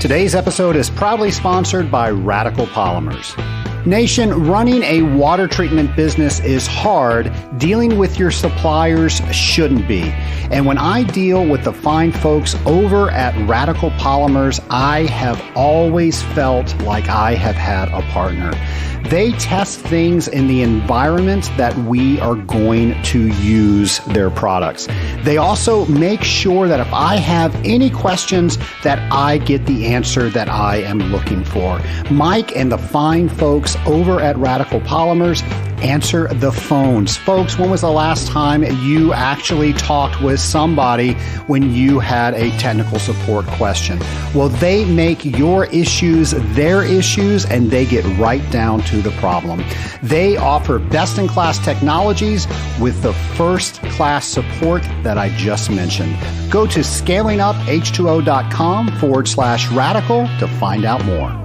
Today's episode is proudly sponsored by Radical Polymers. Nation, running a water treatment business is hard. Dealing with your suppliers shouldn't be. And when I deal with the fine folks over at Radical Polymers, I have always felt like I have had a partner. They test things in the environment that we are going to use their products. They also make sure that if I have any questions, that I get the answer that I am looking for. Mike and the fine folks over at Radical Polymers answer the phones. Folks, when was the last time you actually talked with somebody when you had a technical support question? Well, they make your issues their issues and they get right down to the problem. They offer best-in-class technologies with the first-class support that I just mentioned. Go to scalinguph2o.com/radical to find out more.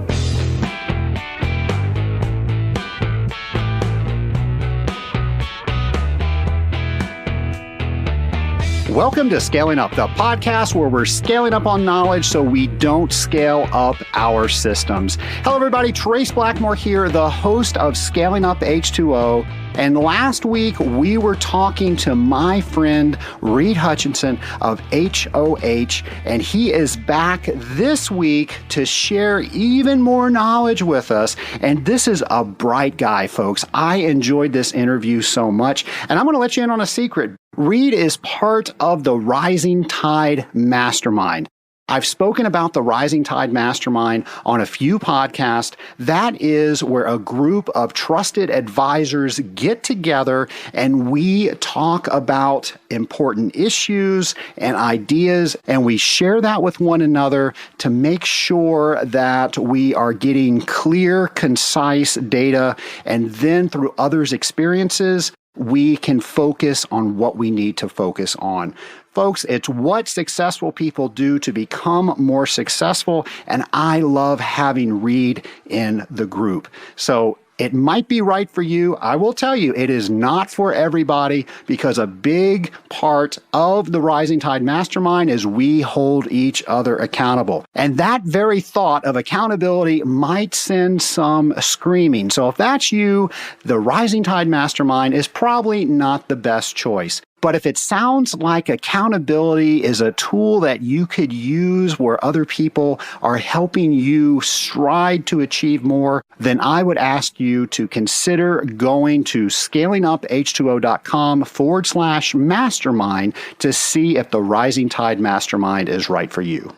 Welcome to Scaling Up, the podcast where we're scaling up on knowledge so we don't scale up our systems. Hello, everybody. Trace Blackmore here, the host of Scaling Up H2O. And last week, we were talking to my friend, Reid Hutchison of HOH, and he is back this week to share even more knowledge with us. And this is a bright guy, folks. I enjoyed this interview so much. And I'm going to let you in on a secret. Reid is part of the Rising Tide Mastermind. I've spoken about the Rising Tide Mastermind on a few podcasts. That is where a group of trusted advisors get together and we talk about important issues and ideas, and we share that with one another to make sure that we are getting clear, concise data, and then through others' experiences, we can focus on what we need to focus on. Folks, it's what successful people do to become more successful, and I love having Reid in the group. So it might be right for you. I will tell you, it is not for everybody because a big part of the Rising Tide Mastermind is we hold each other accountable. And that very thought of accountability might send some screaming. So if that's you, the Rising Tide Mastermind is probably not the best choice. But if it sounds like accountability is a tool that you could use where other people are helping you stride to achieve more, then I would ask you to consider going to scalinguph2o.com/mastermind to see if the Rising Tide Mastermind is right for you.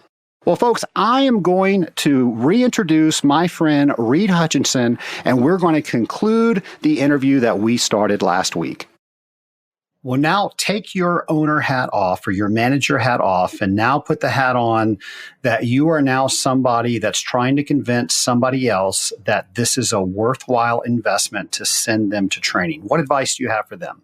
Well, folks, I am going to reintroduce my friend Reid Hutchison, and we're going to conclude the interview that we started last week. Well, now take your owner hat off or your manager hat off and now put the hat on that you are now somebody that's trying to convince somebody else that this is a worthwhile investment to send them to training. What advice do you have for them?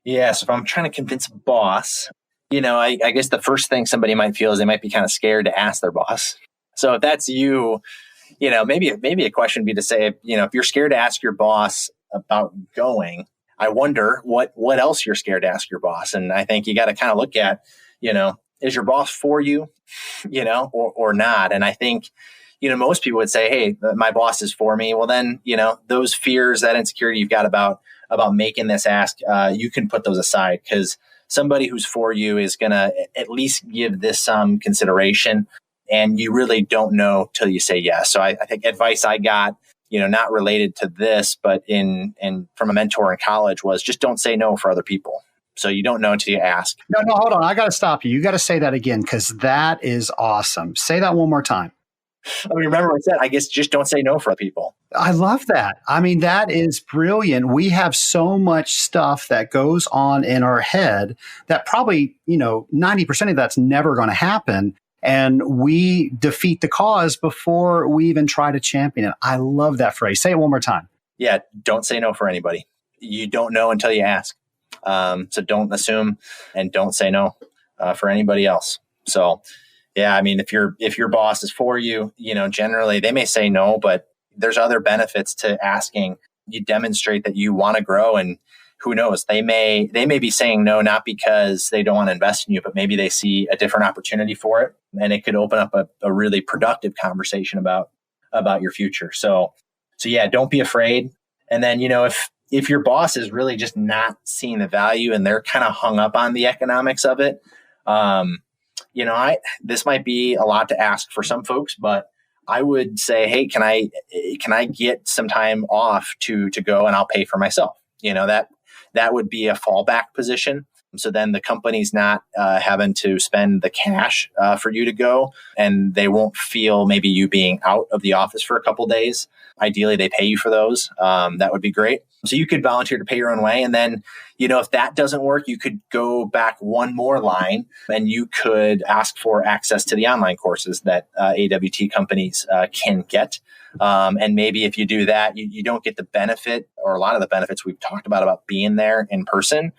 Yes, if I'm trying to convince a boss, I guess the first thing somebody might feel is they might be kind of scared to ask their boss. So if that's you, maybe a question would be to say, if you're scared to ask your boss about going, I wonder what else you're scared to ask your boss. And I think you got to kind of look at, is your boss for you, or not? And I think, most people would say, hey, my boss is for me. Well, then, those fears, that insecurity you've got about making this ask, you can put those aside because somebody who's for you is going to at least give this some consideration. And you really don't know till you say yes. So I think advice I got, not related to this, but from a mentor in college was just don't say no for other people. So you don't know until you ask. No, hold on. I got to stop you. You got to say that again because that is awesome. Say that one more time. Remember what I said, I guess just don't say no for other people. I love that. That is brilliant. We have so much stuff that goes on in our head that probably, 90% of that's never going to happen. And we defeat the cause before we even try to champion it. I love that phrase. Say it one more time. Yeah. Don't say no for anybody. You don't know until you ask. So don't assume and don't say no for anybody else. So, yeah, if your boss is for you, generally they may say no, but there's other benefits to asking. You demonstrate that you want to grow and who knows? They may be saying no, not because they don't want to invest in you, but maybe they see a different opportunity for it. And it could open up a really productive conversation about your future. So yeah, don't be afraid. And then, if your boss is really just not seeing the value and they're kind of hung up on the economics of it, this might be a lot to ask for some folks, but I would say, hey, can I get some time off to go, and I'll pay for myself? That would be a fallback position. So then the company's not having to spend the cash for you to go, and they won't feel maybe you being out of the office for a couple of days. Ideally, they pay you for those. That would be great. So you could volunteer to pay your own way. And then, if that doesn't work, you could go back one more line and you could ask for access to the online courses that AWT companies can get. And maybe if you do that, you don't get the benefit or a lot of the benefits we've talked about being there in person,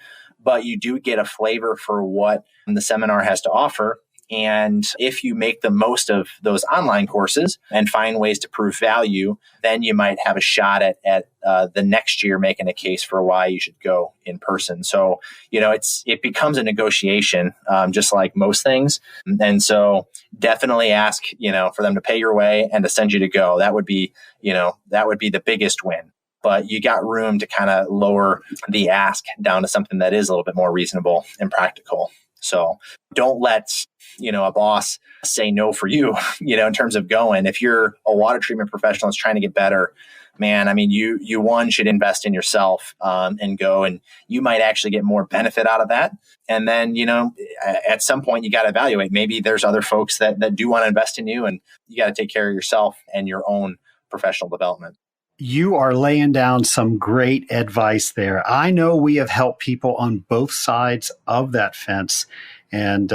but you do get a flavor for what the seminar has to offer. And if you make the most of those online courses and find ways to prove value, then you might have a shot at the next year making a case for why you should go in person. So, it becomes a negotiation, just like most things. And so definitely ask, for them to pay your way and to send you to go. That would be the biggest win. But you got room to kind of lower the ask down to something that is a little bit more reasonable and practical. So don't let, a boss say no for you, in terms of going. If you're a water treatment professional that's trying to get better, man, I mean, you should invest in yourself and go, and you might actually get more benefit out of that. And then, at some point you got to evaluate. Maybe there's other folks that do want to invest in you, and you got to take care of yourself and your own professional development. You are laying down some great advice there. I know we have helped people on both sides of that fence, and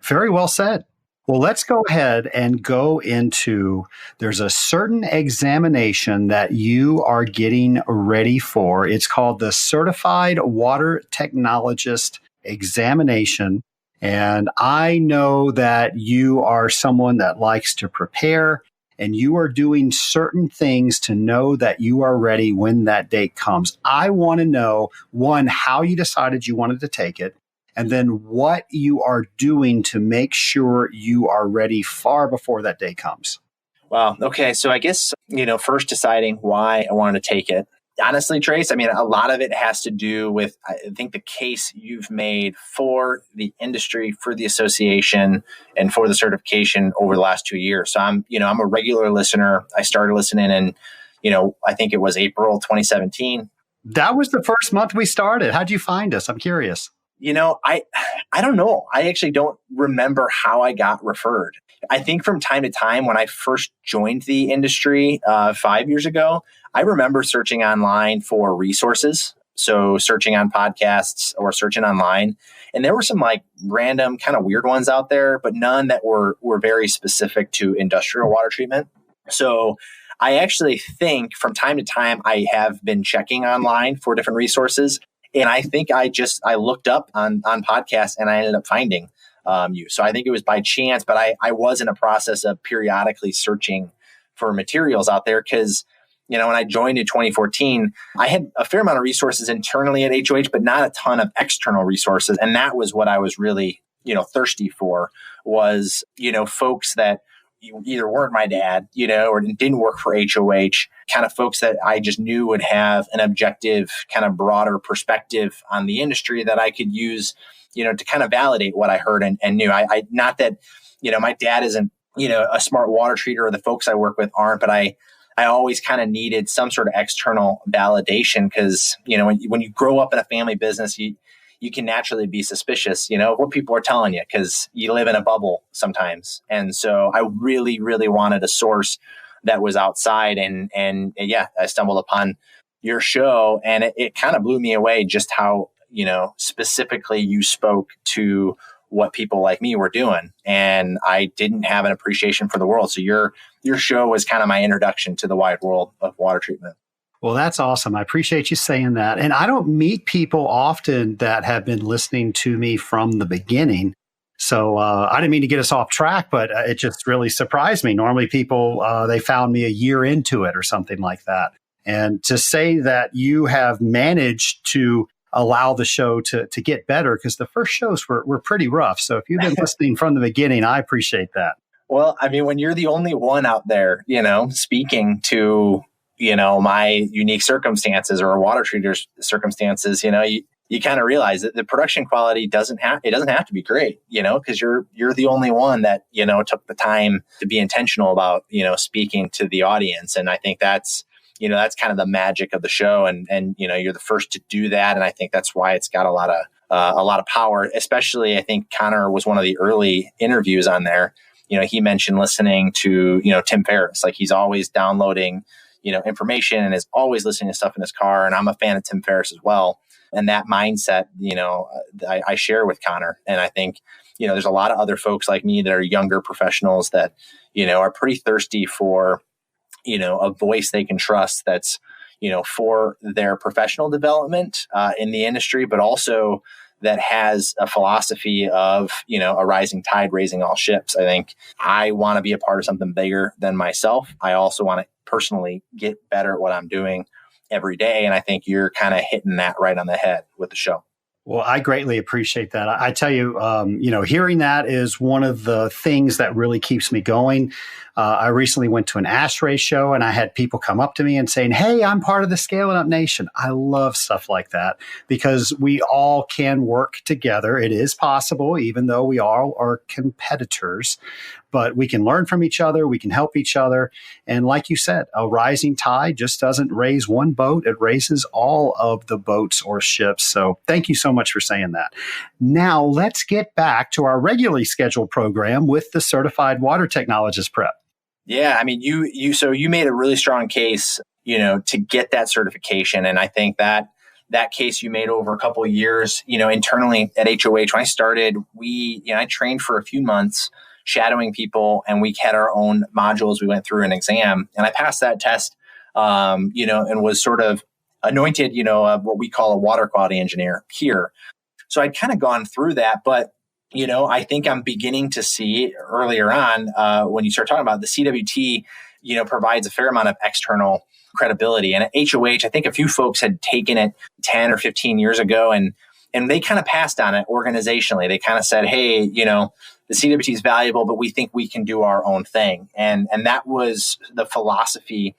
very well said. Well, let's go ahead and go into, there's a certain examination that you are getting ready for. It's called the Certified Water Technologist Examination. And I know that you are someone that likes to prepare, and you are doing certain things to know that you are ready when that date comes. I want to know, one, how you decided you wanted to take it, and then what you are doing to make sure you are ready far before that day comes. Wow. Okay. So I guess, first deciding why I wanted to take it. Honestly, Trace, I mean, a lot of it has to do with, I think, the case you've made for the industry, for the association, and for the certification over the last 2 years. So I'm a regular listener. I started listening in, I think it was April 2017. That was the first month we started. How'd you find us? I'm curious. I don't know. I actually don't remember how I got referred. I think from time to time when I first joined the industry 5 years ago, I remember searching online for resources. So searching on podcasts or searching online. And there were some like random kind of weird ones out there, but none that were very specific to industrial water treatment. So I actually think from time to time, I have been checking online for different resources. And I think I looked up on podcasts and I ended up finding you. So I think it was by chance, but I was in a process of periodically searching for materials out there because, when I joined in 2014, I had a fair amount of resources internally at HOH, but not a ton of external resources. And that was what I was really, thirsty for was, folks that either weren't my dad, or didn't work for HOH, kind of folks that I just knew would have an objective, kind of broader perspective on the industry that I could use, to kind of validate what I heard and knew. I not that, my dad isn't, a smart water treater, or the folks I work with aren't, but I always kind of needed some sort of external validation because, when you grow up in a family business, you can naturally be suspicious, of what people are telling you because you live in a bubble sometimes. And so I really, really wanted a source that was outside. And yeah, I stumbled upon your show and it kind of blew me away just how, specifically you spoke to what people like me were doing. And I didn't have an appreciation for the world. So your show was kind of my introduction to the wide world of water treatment. Well, that's awesome. I appreciate you saying that. And I don't meet people often that have been listening to me from the beginning. So I didn't mean to get us off track, but it just really surprised me. Normally people, they found me a year into it or something like that. And to say that you have managed to allow the show to get better, because the first shows were pretty rough. So if you've been listening from the beginning, I appreciate that. Well, I mean, when you're the only one out there, speaking to, my unique circumstances or a water treater's circumstances, you kind of realize that the production quality doesn't have to be great, because you're the only one that, took the time to be intentional about, speaking to the audience. And I think that's kind of the magic of the show. And you're the first to do that. And I think that's why it's got a lot of power, especially I think Connor was one of the early interviews on there. He mentioned listening to, Tim Ferriss, like he's always downloading, information and is always listening to stuff in his car. And I'm a fan of Tim Ferriss as well. And that mindset, I share with Connor. And I think, there's a lot of other folks like me that are younger professionals that, are pretty thirsty for, a voice they can trust that's, for their professional development in the industry, but also that has a philosophy of, a rising tide raising all ships. I think I want to be a part of something bigger than myself. I also want to personally get better at what I'm doing every day. And I think you're kind of hitting that right on the head with the show. Well, I greatly appreciate that. I tell you, hearing that is one of the things that really keeps me going. I recently went to an ASHRAE show and I had people come up to me and saying, "Hey, I'm part of the Scaling Up Nation." I love stuff like that because we all can work together. It is possible, even though we all are competitors, but we can learn from each other. We can help each other. And like you said, a rising tide just doesn't raise one boat. It raises all of the boats or ships. So thank you so much for saying that. Now let's get back to our regularly scheduled program with the Certified Water Technologist Prep. Yeah, I mean, you made a really strong case, to get that certification. And I think that case you made over a couple of years, internally at HOH, when I started, I trained for a few months shadowing people, and we had our own modules. We went through an exam, and I passed that test, and was sort of anointed, what we call a water quality engineer here. So I'd kind of gone through that, but I think I'm beginning to see earlier on when you start talking about the CWT, provides a fair amount of external credibility. And at HOH, I think a few folks had taken it 10 or 15 years ago, and they kind of passed on it organizationally. They kind of said, "Hey, the CWT is valuable, but we think we can do our own thing." And that was the philosophy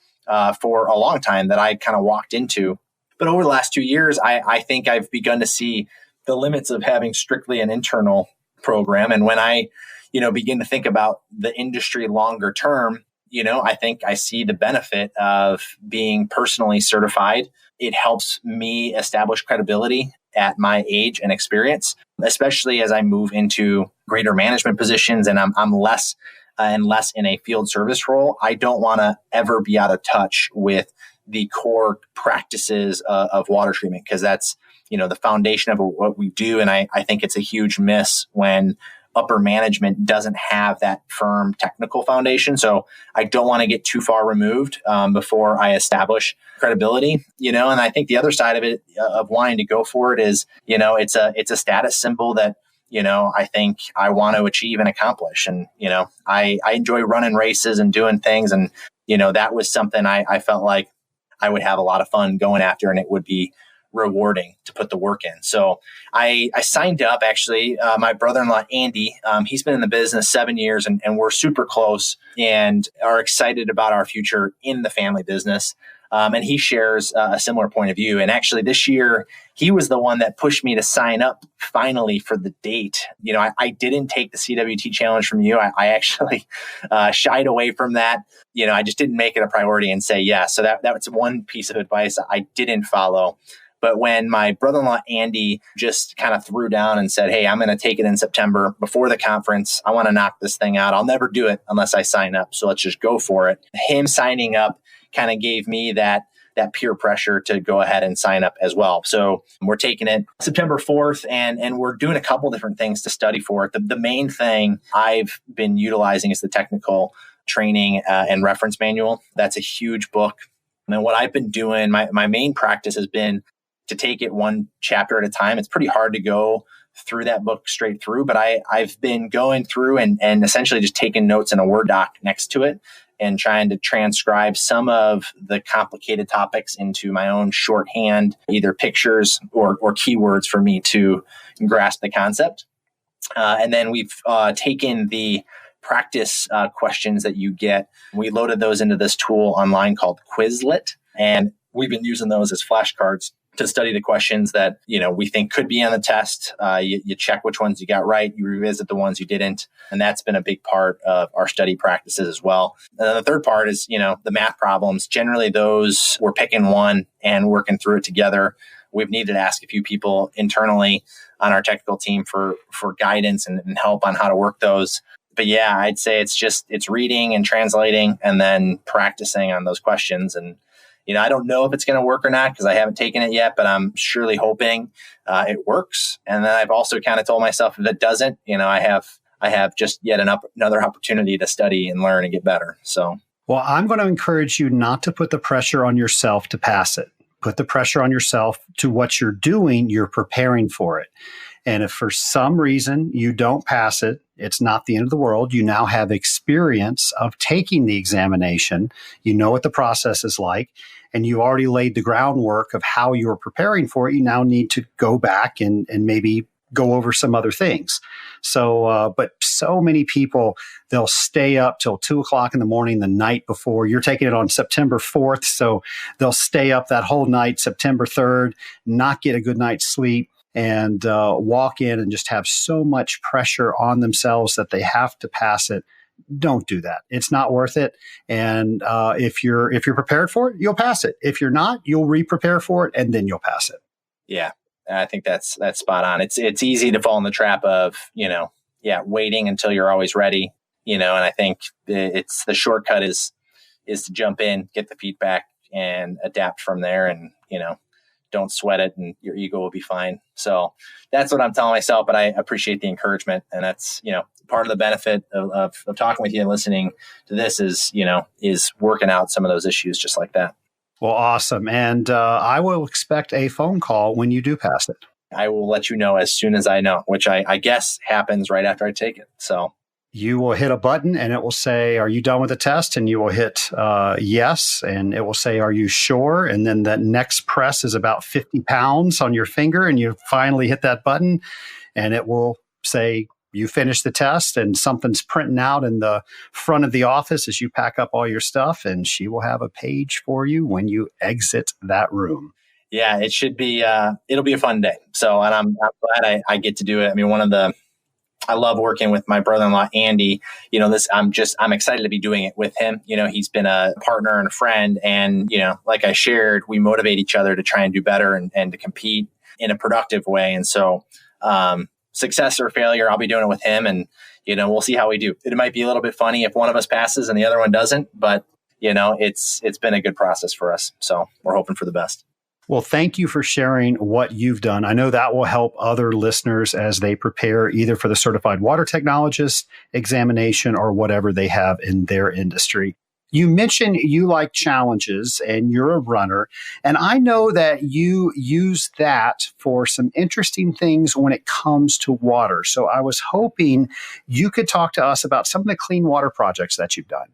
for a long time that I kind of walked into. But over the last 2 years, I think I've begun to see the limits of having strictly an internal program. And when I, begin to think about the industry longer term, I think I see the benefit of being personally certified. It helps me establish credibility at my age and experience, especially as I move into greater management positions and I'm less and less in a field service role. I don't want to ever be out of touch with the core practices of water treatment, because that's, the foundation of what we do. And I think it's a huge miss when upper management doesn't have that firm technical foundation. So I don't want to get too far removed before I establish credibility, and I think the other side of it, of wanting to go for it is, it's a status symbol that, I think I want to achieve and accomplish. And, I enjoy running races and doing things. And, that was something I felt like I would have a lot of fun going after, and it would be rewarding to put the work in. So I signed up, actually. My brother-in-law, Andy, he's been in the business 7 years, and we're super close and are excited about our future in the family business. And he shares a similar point of view. And actually this year, he was the one that pushed me to sign up finally for the date. I didn't take the CWT challenge from you. I actually shied away from that. I just didn't make it a priority and say yes. So that was one piece of advice I didn't follow. But when my brother-in-law, Andy, just kind of threw down and said, "Hey, I'm going to take it in September before the conference. I want to knock this thing out. I'll never do it unless I sign up. So let's just go for it." Him signing up kind of gave me that peer pressure to go ahead and sign up as well. So we're taking it September 4th, and we're doing a couple different things to study for it. The main thing I've been utilizing is the technical training and reference manual. That's a huge book. And what I've been doing, my main practice has been to take it one chapter at a time. It's pretty hard to go through that book straight through, but I've been going through and essentially just taking notes in a Word doc next to it and trying to transcribe some of the complicated topics into my own shorthand, either pictures or keywords for me to grasp the concept. And then we've taken the practice questions that you get. We loaded those into this tool online called Quizlet, and we've been using those as flashcards to study the questions that, we think could be on the test. You check which ones you got right, you revisit the ones you didn't. And that's been a big part of our study practices as well. And then the third part is, the math problems. Generally, those we're picking one and working through it together. We've needed to ask a few people internally on our technical team for guidance and help on how to work those. But yeah, I'd say it's reading and translating and then practicing on those questions. And I don't know if it's going to work or not because I haven't taken it yet, but I'm surely hoping it works. And then I've also kind of told myself if it doesn't, I have just yet another opportunity to study and learn and get better. So, well, I'm going to encourage you not to put the pressure on yourself to pass it. Put the pressure on yourself to what you're doing. You're preparing for it. And if for some reason you don't pass it, it's not the end of the world. You now have experience of taking the examination. You know what the process is like, and you already laid the groundwork of how you're preparing for it. You now need to go back and maybe go over some other things. So, but so many people, they'll stay up till 2:00 in the morning the night before. You're taking it on September 4th. So they'll stay up that whole night, September 3rd, not get a good night's sleep, and walk in and just have so much pressure on themselves that they have to pass it. Don't do that. It's not worth it. And if you're prepared for it, you'll pass it. If you're not, you'll re-prepare for it, and then you'll pass it. Yeah, I think that's spot on. It's easy to fall in the trap of waiting until you're always ready. And I think it's the shortcut is to jump in, get the feedback, and adapt from there. And don't sweat it, and your ego will be fine. So that's what I'm telling myself, but I appreciate the encouragement. And that's, part of the benefit of talking with you and listening to this is working out some of those issues just like that. Well, awesome. And I will expect a phone call when you do pass it. I will let you know as soon as I know, which I guess happens right after I take it. So you will hit a button and it will say, are you done with the test? And you will hit yes. And it will say, are you sure? And then that next press is about 50 pounds on your finger. And you finally hit that button and it will say, you finished the test, and something's printing out in the front of the office as you pack up all your stuff. And she will have a page for you when you exit that room. Yeah, it should be, it'll be a fun day. So, and I'm glad I get to do it. I mean, I love working with my brother-in-law, Andy. I'm excited to be doing it with him. He's been a partner and a friend. And, like I shared, we motivate each other to try and do better and to compete in a productive way. And so, success or failure, I'll be doing it with him. And, we'll see how we do. It might be a little bit funny if one of us passes and the other one doesn't, but, it's been a good process for us. So we're hoping for the best. Well, thank you for sharing what you've done. I know that will help other listeners as they prepare either for the certified water technologist examination or whatever they have in their industry. You mentioned you like challenges and you're a runner, and I know that you use that for some interesting things when it comes to water. So I was hoping you could talk to us about some of the clean water projects that you've done.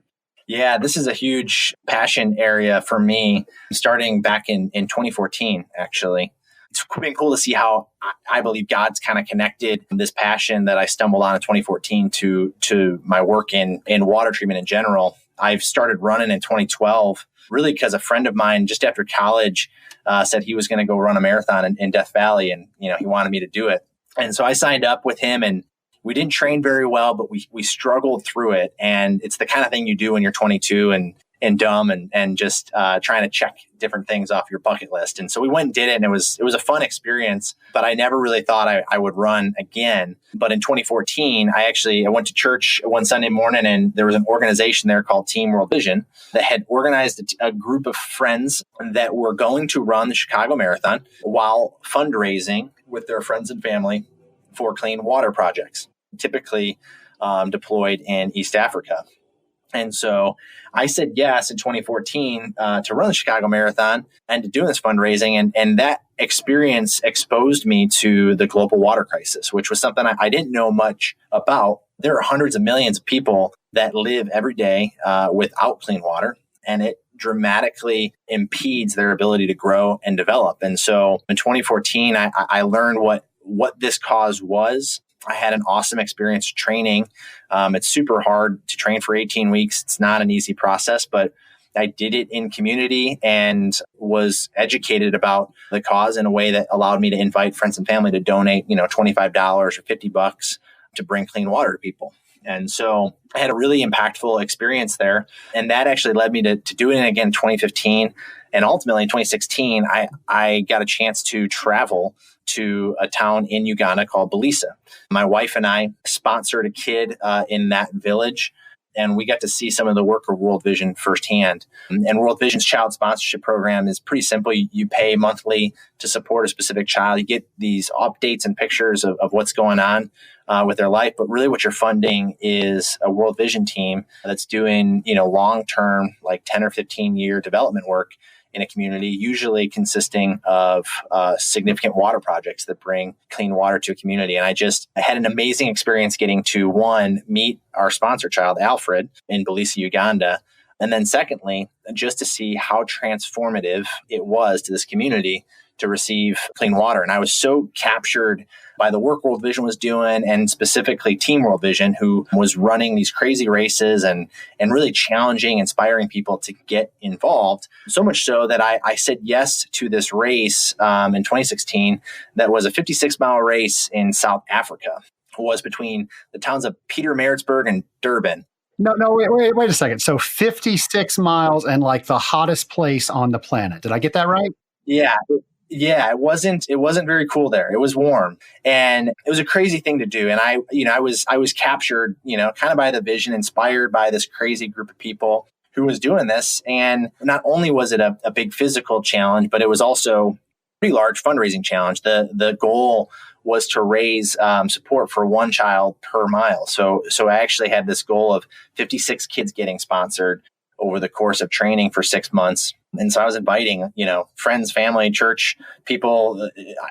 Yeah, this is a huge passion area for me, starting back in 2014, actually. It's been cool to see how I believe God's kind of connected this passion that I stumbled on in 2014 to my work in water treatment in general. I've started running in 2012, really because a friend of mine just after college said he was going to go run a marathon in Death Valley, and he wanted me to do it. And so I signed up with him, and we didn't train very well, but we struggled through it. And it's the kind of thing you do when you're 22 and dumb and just trying to check different things off your bucket list. And so we went and did it, and it was a fun experience, but I never really thought I would run again. But in 2014, I went to church one Sunday morning, and there was an organization there called Team World Vision that had organized a group of friends that were going to run the Chicago Marathon while fundraising with their friends and family for clean water projects, typically deployed in East Africa. And so I said yes in 2014 to run the Chicago Marathon and to do this fundraising. And that experience exposed me to the global water crisis, which was something I didn't know much about there are hundreds of millions of people that live every day without clean water, and it dramatically impedes their ability to grow and develop. And so in 2014, I learned what this cause was. I had an awesome experience training. It's super hard to train for 18 weeks. It's not an easy process, but I did it in community and was educated about the cause in a way that allowed me to invite friends and family to donate, $25 or $50 to bring clean water to people. And so I had a really impactful experience there. And that actually led me to doing it again in 2015. And ultimately in 2016, I got a chance to travel to a town in Uganda called Bulisa. My wife and I sponsored a kid in that village, and we got to see some of the work of World Vision firsthand. And World Vision's child sponsorship program is pretty simple. You pay monthly to support a specific child. You get these updates and pictures of what's going on with their life. But really what you're funding is a World Vision team that's doing, long-term, like 10 or 15-year development work in a community, usually consisting of significant water projects that bring clean water to a community. And I had an amazing experience getting to, one, meet our sponsor child, Alfred, in Bulisa, Uganda. And then secondly, just to see how transformative it was to this community to receive clean water. And I was so captured by the work World Vision was doing, and specifically Team World Vision, who was running these crazy races and really challenging, inspiring people to get involved. So much so that I said yes to this race in 2016 that was a 56-mile race in South Africa. It was between the towns of Pietermaritzburg and Durban. No, wait a second. So 56 miles and like the hottest place on the planet. Did I get that right? Yeah. Yeah, it wasn't very cool there. It was warm, and it was a crazy thing to do. And I was captured, kind of by the vision, inspired by this crazy group of people who was doing this. And not only was it a big physical challenge, but it was also a pretty large fundraising challenge. The goal was to raise support for one child per mile. So I actually had this goal of 56 kids getting sponsored over the course of training for 6 months. And so I was inviting, friends, family, church people,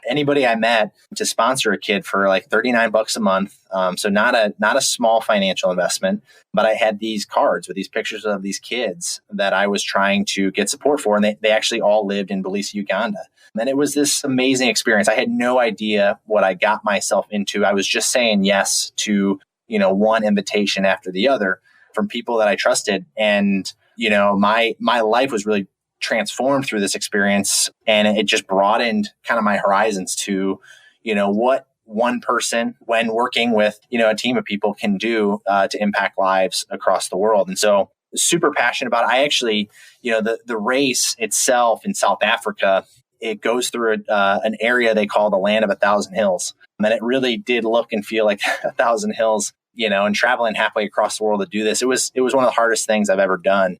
anybody I met to sponsor a kid for like $39 a month. So not a small financial investment, but I had these cards with these pictures of these kids that I was trying to get support for. And they actually all lived in Bulisa, Uganda. And it was this amazing experience. I had no idea what I got myself into. I was just saying yes to, one invitation after the other from people that I trusted. And, my life was really transformed through this experience, and it just broadened kind of my horizons to, what one person, when working with, a team of people, can do to impact lives across the world. And so super passionate about it. I actually, the race itself in South Africa, it goes through an area they call the land of 1,000 hills. And it really did look and feel like 1,000 hills, and traveling halfway across the world to do this. It was one of the hardest things I've ever done.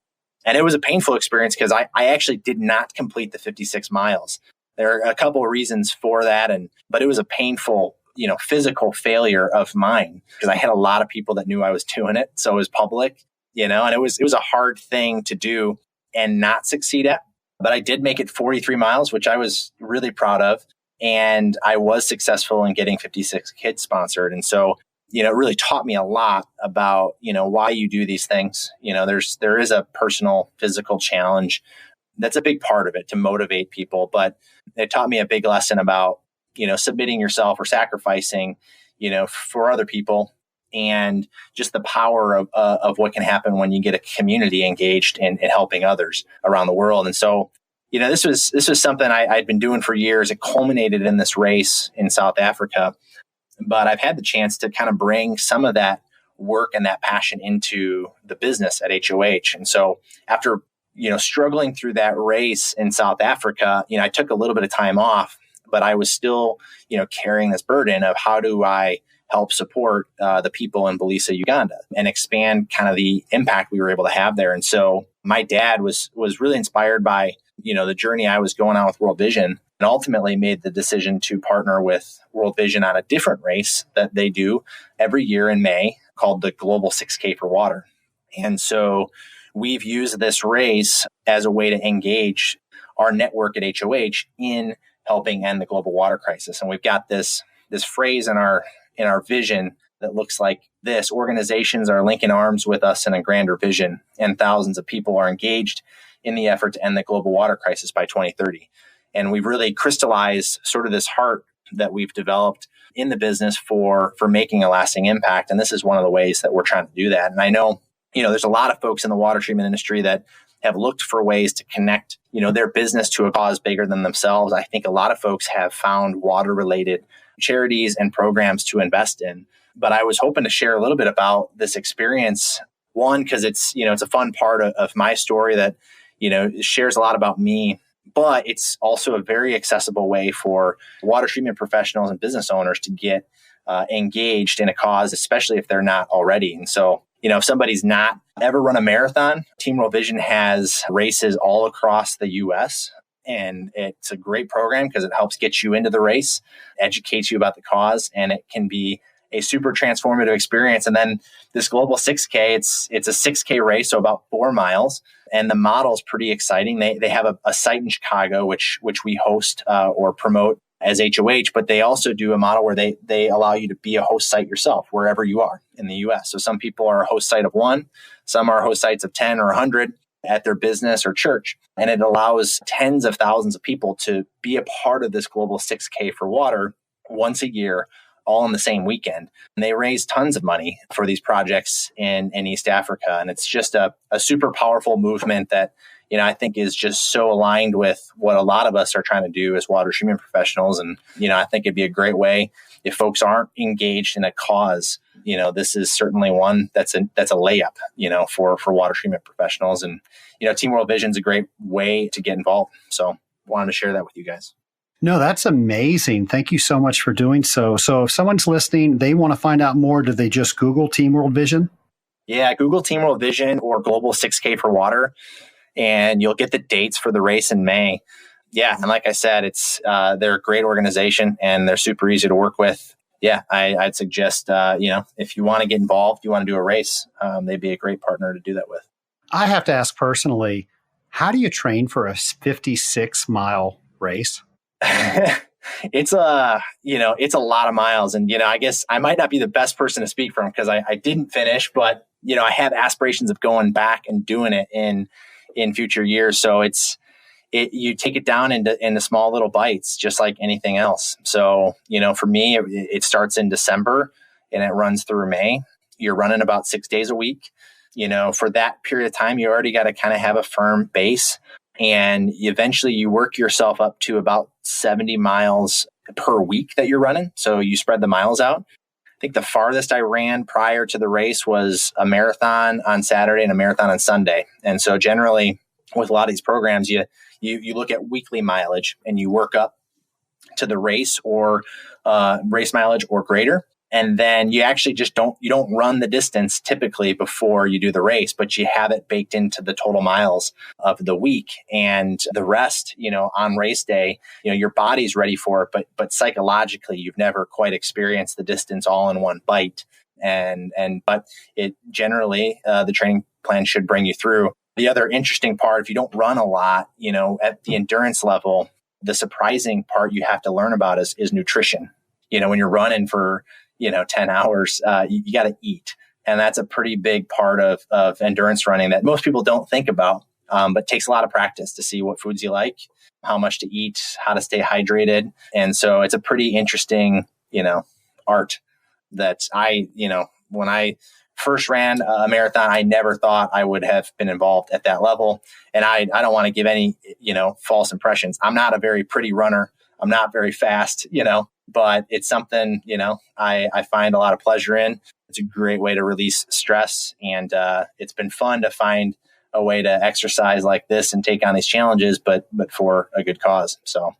And it was a painful experience because I actually did not complete the 56 miles. There are a couple of reasons for that, but it was a painful, physical failure of mine because I had a lot of people that knew I was doing it. So it was public, and it was a hard thing to do and not succeed at. But I did make it 43 miles, which I was really proud of. And I was successful in getting 56 kids sponsored. And so it really taught me a lot about, why you do these things. There is a personal physical challenge. That's a big part of it to motivate people. But it taught me a big lesson about, submitting yourself or sacrificing, for other people, and just the power of what can happen when you get a community engaged in helping others around the world. And so, this was something I'd been doing for years. It culminated in this race in South Africa. But I've had the chance to kind of bring some of that work and that passion into the business at HOH. And so after, struggling through that race in South Africa, I took a little bit of time off, but I was still, carrying this burden of how do I help support the people in Bulisa, Uganda, and expand kind of the impact we were able to have there. And so my dad was really inspired by, the journey I was going on with World Vision, and ultimately made the decision to partner with World Vision on a different race that they do every year in May called the Global 6K for Water. And so we've used this race as a way to engage our network at HOH in helping end the global water crisis. And we've got this phrase in our vision that looks like this. Organizations are linking arms with us in a grander vision, and thousands of people are engaged in the effort to end the global water crisis by 2030. And we've really crystallized sort of this heart that we've developed in the business for making a lasting impact. And this is one of the ways that we're trying to do that. And I know, there's a lot of folks in the water treatment industry that have looked for ways to connect, their business to a cause bigger than themselves. I think a lot of folks have found water-related charities and programs to invest in. But I was hoping to share a little bit about this experience. One, because it's a fun part of my story that, shares a lot about me, but it's also a very accessible way for water treatment professionals and business owners to get engaged in a cause, especially if they're not already. And so, if somebody's not ever run a marathon, Team World Vision has races all across the U.S. And it's a great program because it helps get you into the race, educates you about the cause, and it can be a super transformative experience. And then this global 6K, it's a 6K race, so about 4 miles. And the model is pretty exciting. They have a site in Chicago, which we host or promote as HOH, but they also do a model where they allow you to be a host site yourself, wherever you are in the US. So some people are a host site of 1, some are host sites of 10 or 100 at their business or church. And it allows tens of thousands of people to be a part of this global 6K for water once a year, all in the same weekend. And they raise tons of money for these projects in East Africa. And it's just a super powerful movement that, I think is just so aligned with what a lot of us are trying to do as water treatment professionals. And, I think it'd be a great way if folks aren't engaged in a cause. This is certainly one that's a layup, for water treatment professionals. And, Team World Vision is a great way to get involved. So wanted to share that with you guys. No, that's amazing. Thank you so much for doing so. So if someone's listening, they want to find out more, do they just Google Team World Vision? Yeah, Google Team World Vision or Global 6K for Water, and you'll get the dates for the race in May. Yeah, and like I said, they're a great organization and they're super easy to work with. Yeah, I'd suggest, if you want to get involved, you want to do a race, they'd be a great partner to do that with. I have to ask personally, how do you train for a 56-mile race? It's a lot of miles. And, I guess I might not be the best person to speak from because I didn't finish, but, I have aspirations of going back and doing it in future years. So you take it down into small little bites, just like anything else. So, for me, it starts in December and it runs through May. You're running about 6 days a week. For that period of time, you already got to kind of have a firm base. And eventually you work yourself up to about 70 miles per week that you're running. So you spread the miles out. I think the farthest I ran prior to the race was a marathon on Saturday and a marathon on Sunday. And so generally with a lot of these programs, you look at weekly mileage and you work up to the race or race mileage or greater. And then you actually just don't run the distance typically before you do the race, but you have it baked into the total miles of the week. And the rest, on race day, your body's ready for it, but psychologically, you've never quite experienced the distance all in one bite. But it generally, the training plan should bring you through. The other interesting part, if you don't run a lot, at the endurance level, the surprising part you have to learn about is nutrition. When you're running for 10 hours, you got to eat. And that's a pretty big part of endurance running that most people don't think about, but takes a lot of practice to see what foods you like, how much to eat, how to stay hydrated. And so it's a pretty interesting, art that when I first ran a marathon, I never thought I would have been involved at that level. And I don't want to give any, false impressions. I'm not a very pretty runner. I'm not very fast, but it's something, I find a lot of pleasure in. It's a great way to release stress. And it's been fun to find a way to exercise like this and take on these challenges, but for a good cause. So,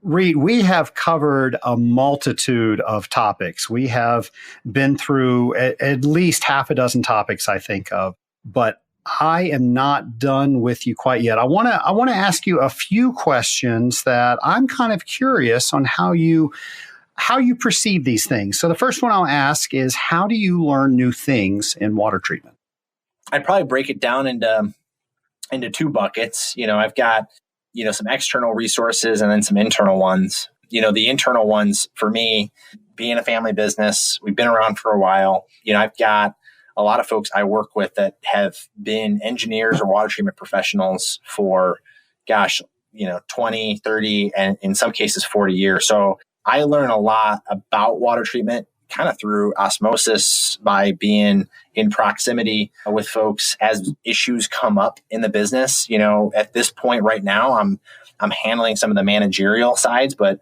Reid, we have covered a multitude of topics. We have been through at least half a dozen topics, I think of, but I am not done with you quite yet. I want to ask you a few questions that I'm kind of curious on how you perceive these things. So the first one I'll ask is, how do you learn new things in water treatment? I'd probably break it down into 2 buckets. I've got, some external resources and then some internal ones. The internal ones for me, being a family business, we've been around for a while. I've got a lot of folks I work with that have been engineers or water treatment professionals for, 20, 30, and in some cases 40 years. So I learn a lot about water treatment kind of through osmosis by being in proximity with folks as issues come up in the business. At this point right now, I'm handling some of the managerial sides, but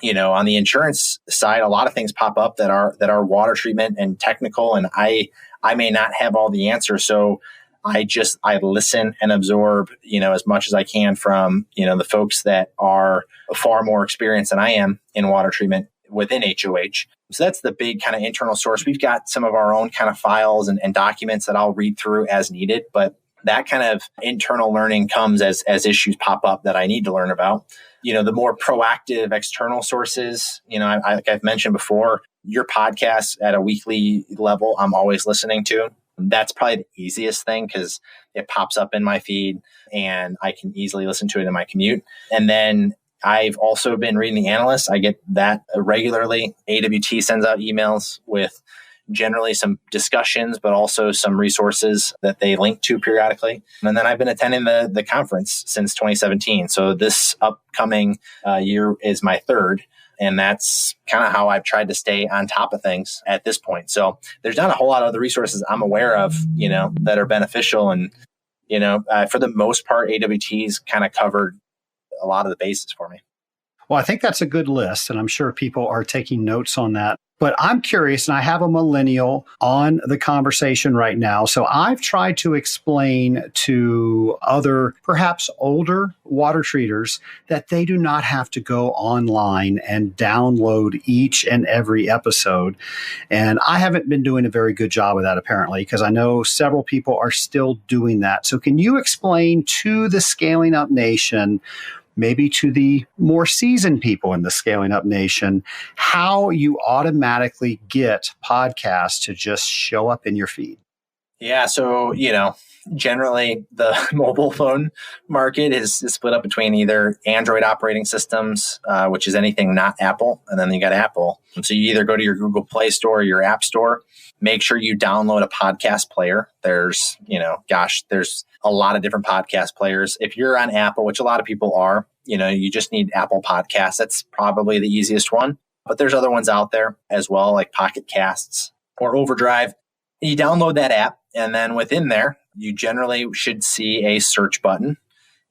on the insurance side, a lot of things pop up that are water treatment and technical, and I may not have all the answers. So I listen and absorb, as much as I can from, the folks that are far more experienced than I am in water treatment within HOH. So that's the big kind of internal source. We've got some of our own kind of files and documents that I'll read through as needed, but that kind of internal learning comes as issues pop up that I need to learn about. The more proactive external sources, like I've mentioned before, your podcast at a weekly level, I'm always listening to. That's probably the easiest thing because it pops up in my feed and I can easily listen to it in my commute. And then I've also been reading the analysts. I get that regularly. AWT sends out emails with generally some discussions, but also some resources that they link to periodically. And then I've been attending the conference since 2017. So this upcoming year is my third. And that's kind of how I've tried to stay on top of things at this point. So there's not a whole lot of other resources I'm aware of, that are beneficial. And, for the most part, AWT's kind of covered a lot of the bases for me. Well, I think that's a good list, and I'm sure people are taking notes on that. But I'm curious, and I have a millennial on the conversation right now. So I've tried to explain to other, perhaps older water treaters that they do not have to go online and download each and every episode. And I haven't been doing a very good job of that, apparently, because I know several people are still doing that. So can you explain to the Scaling Up Nation, maybe to the more seasoned people in the Scaling Up Nation, how you automatically get podcasts to just show up in your feed? Yeah. So, generally the mobile phone market is split up between either Android operating systems, which is anything not Apple, and then you got Apple. And so you either go to your Google Play Store or your App Store, make sure you download a podcast player. There's, there's a lot of different podcast players. If you're on Apple, which a lot of people are, you just need Apple Podcasts. That's probably the easiest one. But there's other ones out there as well, like Pocket Casts or Overdrive. You download that app, and then within there, you generally should see a search button.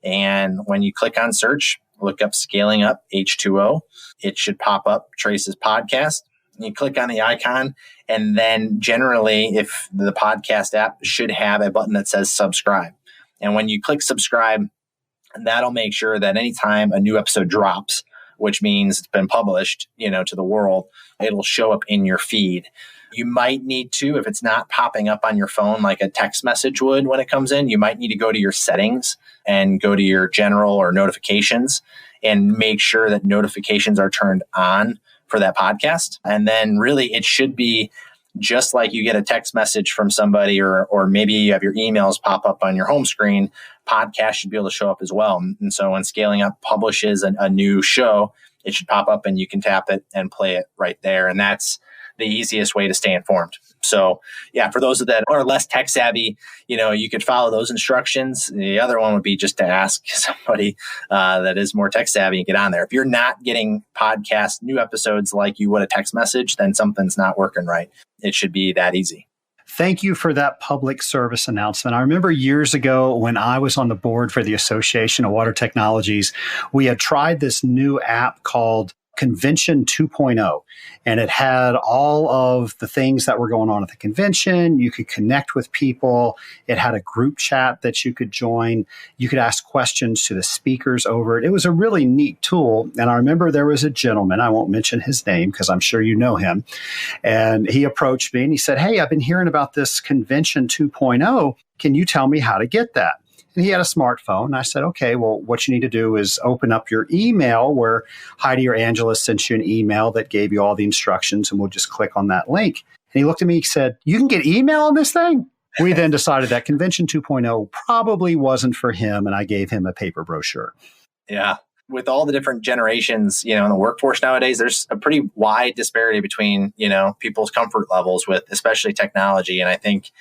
And when you click on search, look up Scaling Up H2O. It should pop up Trace's podcast. You click on the icon, and then generally, if the podcast app should have a button that says subscribe. And when you click subscribe, that'll make sure that anytime a new episode drops, which means it's been published, to the world, it'll show up in your feed. You might need to, if it's not popping up on your phone like a text message would when it comes in, you might need to go to your settings and go to your general or notifications and make sure that notifications are turned on for that podcast. And then really it should be just like you get a text message from somebody or maybe you have your emails pop up on your home screen, podcast should be able to show up as well. And so when Scaling Up publishes a new show, it should pop up and you can tap it and play it right there. And that's the easiest way to stay informed. So yeah, for those that are less tech savvy, you could follow those instructions. The other one would be just to ask somebody that is more tech savvy and get on there. If you're not getting podcast new episodes like you would a text message, then something's not working right. It should be that easy. Thank you for that public service announcement. I remember years ago when I was on the board for the Association of Water Technologies, we had tried this new app called Convention 2.0, and it had all of the things that were going on at the convention. You could connect with people. It had a group chat that you could join. You could ask questions to the speakers over it. It was a really neat tool. And I remember there was a gentleman, I won't mention his name because I'm sure you know him. And he approached me and he said, "Hey, I've been hearing about this Convention 2.0. Can you tell me how to get that?" And he had a smartphone. And I said, "Okay, well, what you need to do is open up your email where Heidi or Angela sent you an email that gave you all the instructions, and we'll just click on that link." And he looked at me and said, "You can get email on this thing?" We then decided that Convention 2.0 probably wasn't for him, and I gave him a paper brochure. Yeah. with all the different generations, in the workforce nowadays, there's a pretty wide disparity between, people's comfort levels with especially technology. And I think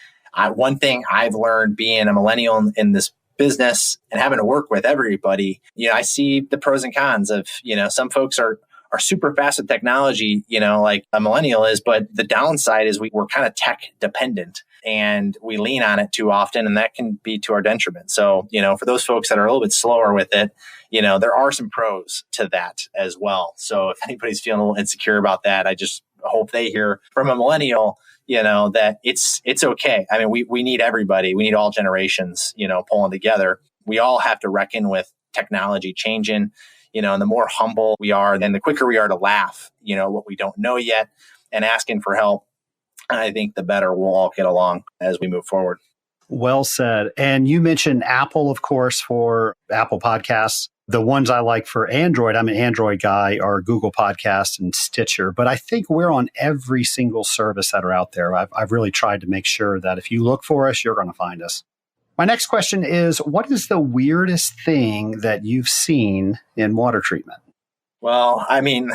one thing I've learned being a millennial in this business and having to work with everybody, I see the pros and cons of, some folks are super fast with technology, like a millennial is, but the downside is we're kind of tech dependent and we lean on it too often, and that can be to our detriment. So, for those folks that are a little bit slower with it, there are some pros to that as well. So if anybody's feeling a little insecure about that, I just hope they hear from a millennial, that it's okay. I mean, we need everybody. We need all generations, pulling together. We all have to reckon with technology changing, and the more humble we are, then the quicker we are to laugh, what we don't know yet and asking for help. I think the better we'll all get along as we move forward. Well said. And you mentioned Apple, of course, for Apple Podcasts. The ones I like for Android, I'm an Android guy, are Google Podcasts and Stitcher. But I think we're on every single service that are out there. I've really tried to make sure that if you look for us, you're going to find us. My next question is, what is the weirdest thing that you've seen in water treatment? Well, I mean,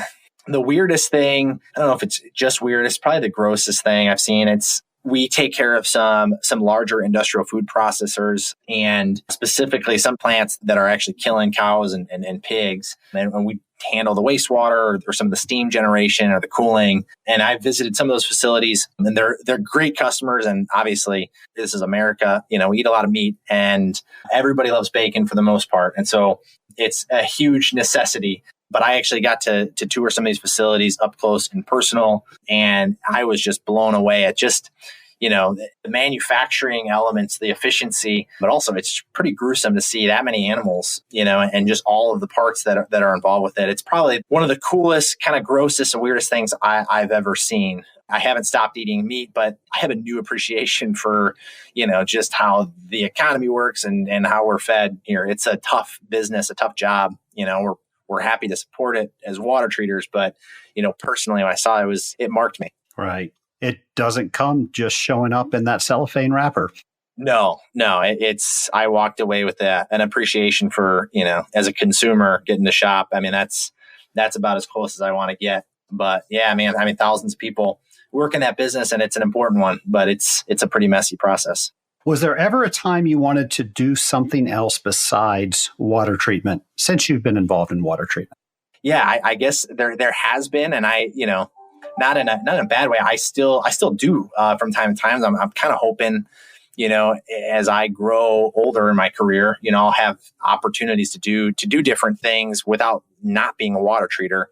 the weirdest thing, I don't know if it's just weird, it's probably the grossest thing I've seen. We take care of some larger industrial food processors and specifically some plants that are actually killing cows and pigs. And we handle the wastewater or some of the steam generation or the cooling. And I visited some of those facilities, and they're great customers. And obviously, this is America. We eat a lot of meat, and everybody loves bacon for the most part. And so it's a huge necessity. But I actually got to tour some of these facilities up close and personal, and I was just blown away at just, the manufacturing elements, the efficiency, but also it's pretty gruesome to see that many animals, and just all of the parts that are involved with it. It's probably one of the coolest, kind of grossest and weirdest things I've ever seen. I haven't stopped eating meat, but I have a new appreciation for, just how the economy works and how we're fed here. It's a tough business, a tough job. We're happy to support it as water treaters, but, personally, when I saw it marked me. Right. It doesn't come just showing up in that cellophane wrapper. No, I walked away with an appreciation for, as a consumer getting to shop. I mean, that's about as close as I want to get. But yeah, man, thousands of people work in that business, and it's an important one, but it's a pretty messy process. Was there ever a time you wanted to do something else besides water treatment since you've been involved in water treatment? Yeah, I guess there has been, and not in a bad way. I still do from time to time. I'm kind of hoping, as I grow older in my career, I'll have opportunities to do different things without not being a water treater.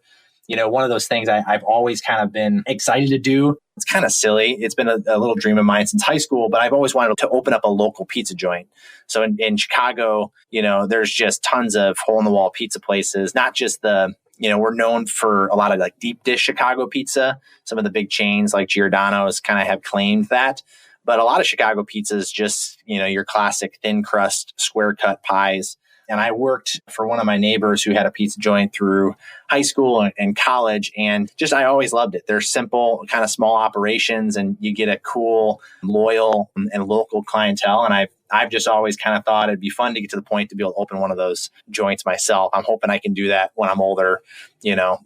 One of those things I've always kind of been excited to do. It's kind of silly. It's been a little dream of mine since high school, but I've always wanted to open up a local pizza joint. So in Chicago, there's just tons of hole-in-the-wall pizza places, not just we're known for a lot of like deep dish Chicago pizza. Some of the big chains like Giordano's kind of have claimed that. But a lot of Chicago pizzas, just, your classic thin crust, square cut pies. And I worked for one of my neighbors who had a pizza joint through high school and college. And I always loved it. They're simple, kind of small operations, and you get a cool, loyal and local clientele. And I've just always kind of thought it'd be fun to get to the point to be able to open one of those joints myself. I'm hoping I can do that when I'm older,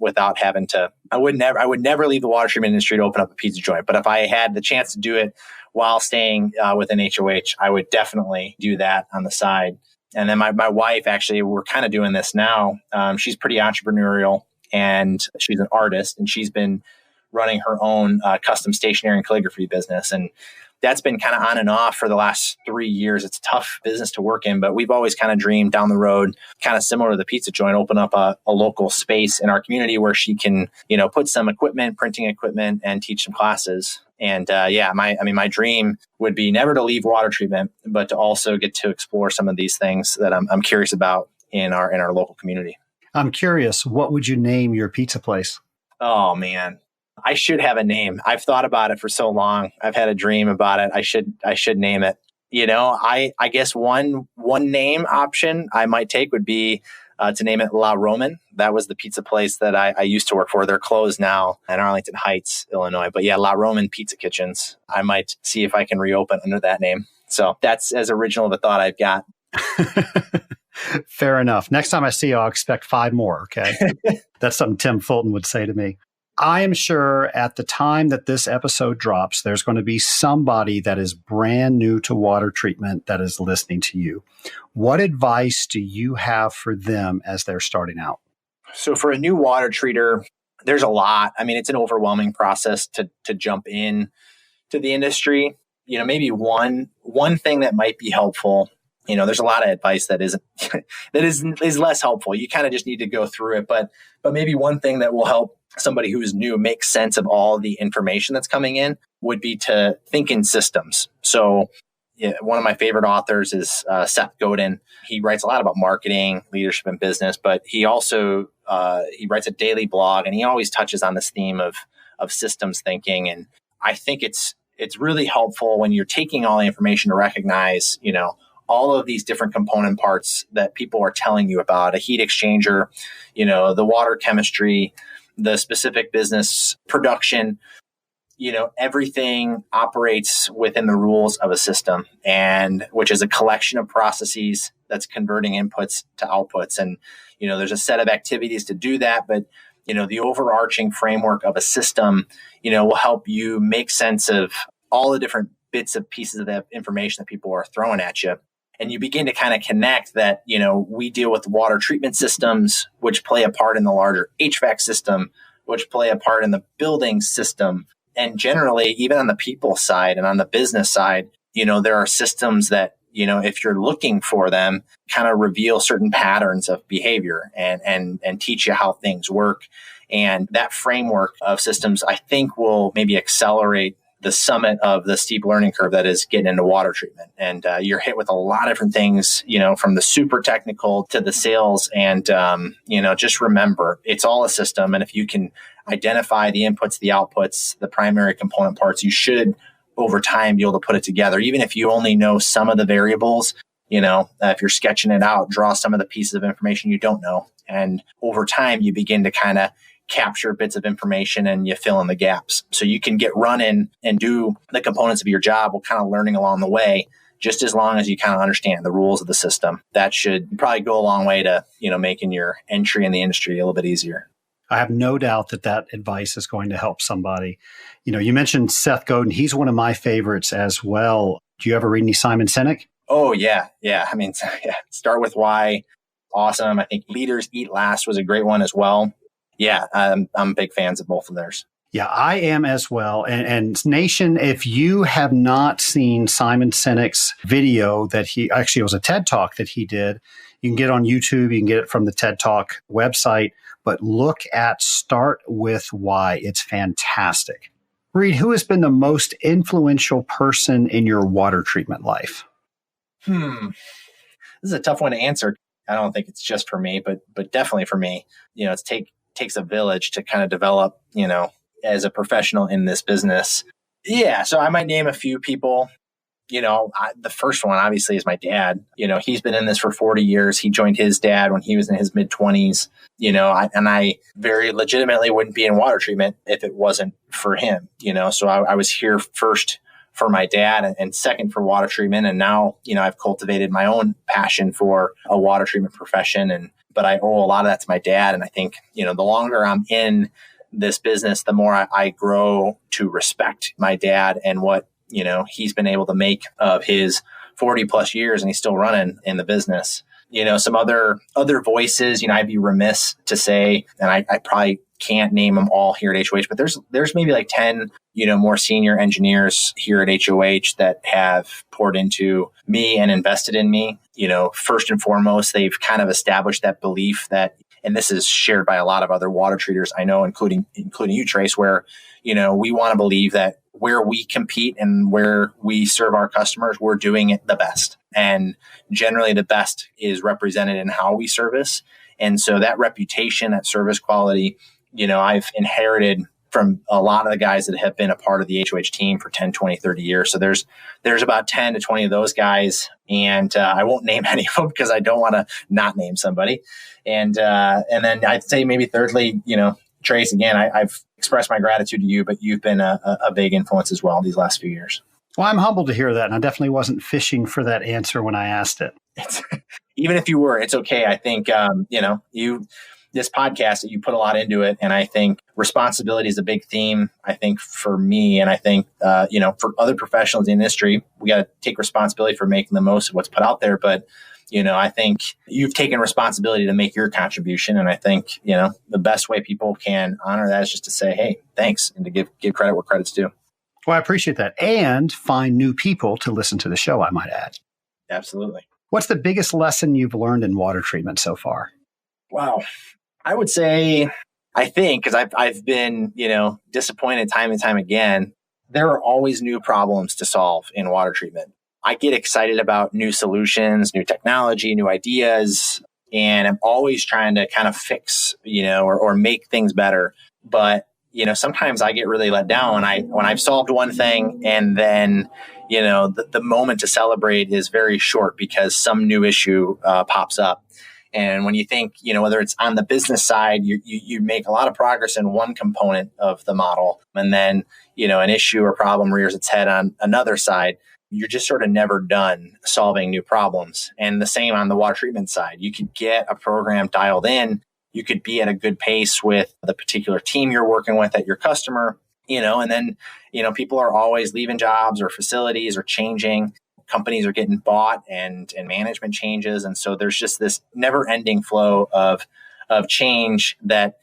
without having to. I would never leave the water treatment industry to open up a pizza joint. But if I had the chance to do it while staying within HOH, I would definitely do that on the side. And then my wife, actually, we're kind of doing this now. She's pretty entrepreneurial, and she's an artist, and she's been running her own custom stationery and calligraphy business. And that's been kind of on and off for the last 3 years. It's a tough business to work in, but we've always kind of dreamed down the road, kind of similar to the pizza joint, open up a local space in our community where she can, put some equipment, printing equipment, and teach some classes. And my dream would be never to leave water treatment, but to also get to explore some of these things that I'm curious about in our local community. I'm curious, what would you name your pizza place? Oh man, I should have a name. I've thought about it for so long. I've had a dream about it. I should name it. I guess one name option I might take would be to name it La Roman. That was the pizza place that I used to work for. They're closed now in Arlington Heights, Illinois. But yeah, La Roman Pizza Kitchens. I might see if I can reopen under that name. So that's as original of a thought I've got. Fair enough. Next time I see you, I'll expect 5 more. Okay. That's something Tim Fulton would say to me. I am sure at the time that this episode drops, there's going to be somebody that is brand new to water treatment that is listening to you. What advice do you have for them as they're starting out? So for a new water treater, there's a lot. I mean, it's an overwhelming process to jump in to the industry. Maybe one thing that might be helpful. There's a lot of advice that is less helpful. You kind of just need to go through it. But maybe one thing that will help somebody who's new make sense of all the information that's coming in would be to think in systems. So one of my favorite authors is Seth Godin. He writes a lot about marketing, leadership, and business, but he also he writes a daily blog, and he always touches on this theme of systems thinking. And I think it's really helpful when you're taking all the information to recognize, all of these different component parts that people are telling you about: a heat exchanger, the water chemistry, the specific business production. Everything operates within the rules of a system, and which is a collection of processes that's converting inputs to outputs. And, there's a set of activities to do that, but, the overarching framework of a system, will help you make sense of all the different bits of pieces of that information that people are throwing at you. And you begin to kind of connect that, we deal with water treatment systems, which play a part in the larger HVAC system, which play a part in the building system. And generally, even on the people side and on the business side, there are systems that, if you're looking for them, kind of reveal certain patterns of behavior and teach you how things work. And that framework of systems, I think, will maybe accelerate the summit of the steep learning curve that is getting into water treatment. And you're hit with a lot of different things, from the super technical to the sales. And, just remember, it's all a system. And if you can identify the inputs, the outputs, the primary component parts, you should, over time, be able to put it together. Even if you only know some of the variables, if you're sketching it out, draw some of the pieces of information you don't know. And over time, you begin to kind of capture bits of information and you fill in the gaps. So you can get running and do the components of your job while kind of learning along the way, just as long as you kind of understand the rules of the system. That should probably go a long way to, making your entry in the industry a little bit easier. I have no doubt that advice is going to help somebody. You mentioned Seth Godin. He's one of my favorites as well. Do you ever read any Simon Sinek? Oh, yeah. Yeah. I mean, Start With Why. Awesome. I think Leaders Eat Last was a great one as well. Yeah, I'm big fans of both of theirs. Yeah, I am as well. And Nation, if you have not seen Simon Sinek's video it was a TED Talk that he did. You can get it on YouTube. You can get it from the TED Talk website. But look at Start With Why. It's fantastic. Reid, who has been the most influential person in your water treatment life? This is a tough one to answer. I don't think it's just for me, but definitely for me. It takes a village to kind of develop, as a professional in this business. Yeah. So I might name a few people. The first one obviously is my dad. He's been in this for 40 years. He joined his dad when he was in his mid-20s. I very legitimately wouldn't be in water treatment if it wasn't for him. So I was here first for my dad and second for water treatment. And now, I've cultivated my own passion for a water treatment profession. But I owe a lot of that to my dad. And I think, the longer I'm in this business, the more I grow to respect my dad and what, he's been able to make of his 40 plus years, and he's still running in the business. Some other voices, I'd be remiss to say, and I probably can't name them all here at HOH, but there's maybe like 10, more senior engineers here at HOH that have poured into me and invested in me. First and foremost, they've kind of established that belief that, and this is shared by a lot of other water treaters I know, including you, Trace, where, we want to believe that where we compete and where we serve our customers, we're doing it the best. And generally the best is represented in how we service. And so that reputation, that service quality, I've inherited from a lot of the guys that have been a part of the HOH team for 10, 20, 30 years. So there's about 10 to 20 of those guys. And I won't name any of them because I don't want to not name somebody. And then I'd say maybe thirdly, Trace, again, I've expressed my gratitude to you, but you've been a big influence as well these last few years. Well, I'm humbled to hear that. And I definitely wasn't fishing for that answer when I asked it. even if you were, it's okay. I think, this podcast, you put a lot into it. And I think responsibility is a big theme, I think, for me. And I think, for other professionals in the industry, we got to take responsibility for making the most of what's put out there. But, I think you've taken responsibility to make your contribution. And I think, the best way people can honor that is just to say, hey, thanks, and to give credit where credit's due. Well, I appreciate that. And find new people to listen to the show, I might add. Absolutely. What's the biggest lesson you've learned in water treatment so far? Wow. I would say, I think, because I've been, disappointed time and time again, there are always new problems to solve in water treatment. I get excited about new solutions, new technology, new ideas, and I'm always trying to kind of fix, or make things better. But, sometimes I get really let down when I've solved one thing and then, the moment to celebrate is very short because some new issue pops up. And when you think, whether it's on the business side, you make a lot of progress in one component of the model, and then, an issue or problem rears its head on another side, you're just sort of never done solving new problems. And the same on the water treatment side. You could get a program dialed in, you could be at a good pace with the particular team you're working with at your customer, and then, people are always leaving jobs or facilities or changing. Companies are getting bought and management changes. And so there's just this never ending flow of change that,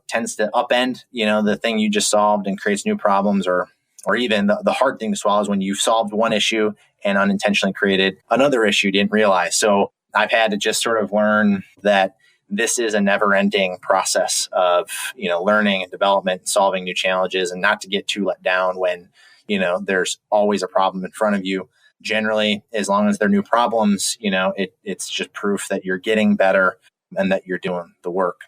tends to upend, the thing you just solved and creates new problems, or even the hard thing to swallow is when you've solved one issue and unintentionally created another issue you didn't realize. So I've had to just sort of learn that this is a never ending process of, learning and development and solving new challenges, and not to get too let down when, there's always a problem in front of you. Generally, as long as they're new problems, it's just proof that you're getting better and that you're doing the work.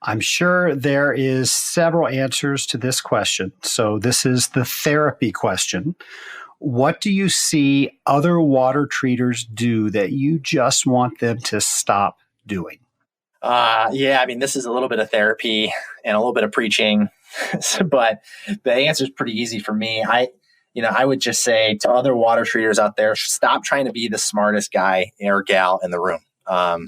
I'm sure there is several answers to this question. So this is the therapy question. What do you see other water treaters do that you just want them to stop doing? This is a little bit of therapy and a little bit of preaching, but the answer is pretty easy for me. I would just say to other water treaters out there, stop trying to be the smartest guy or gal in the room.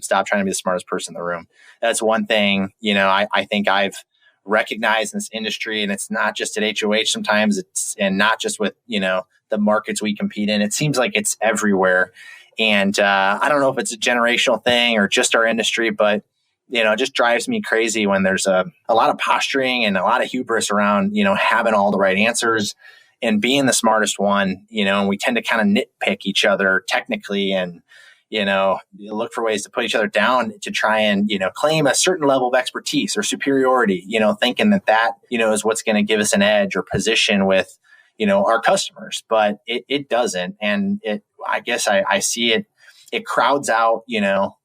Stop trying to be the smartest person in the room. That's one thing, I think I've recognized in this industry, and it's not just at HOH sometimes, and not just with, the markets we compete in. It seems like it's everywhere. And I don't know if it's a generational thing or just our industry, but it just drives me crazy when there's a lot of posturing and a lot of hubris around, having all the right answers and being the smartest one, and we tend to kind of nitpick each other technically and, look for ways to put each other down to try and, claim a certain level of expertise or superiority, thinking that, is what's going to give us an edge or position with, our customers, but it doesn't. And I guess I see it crowds out,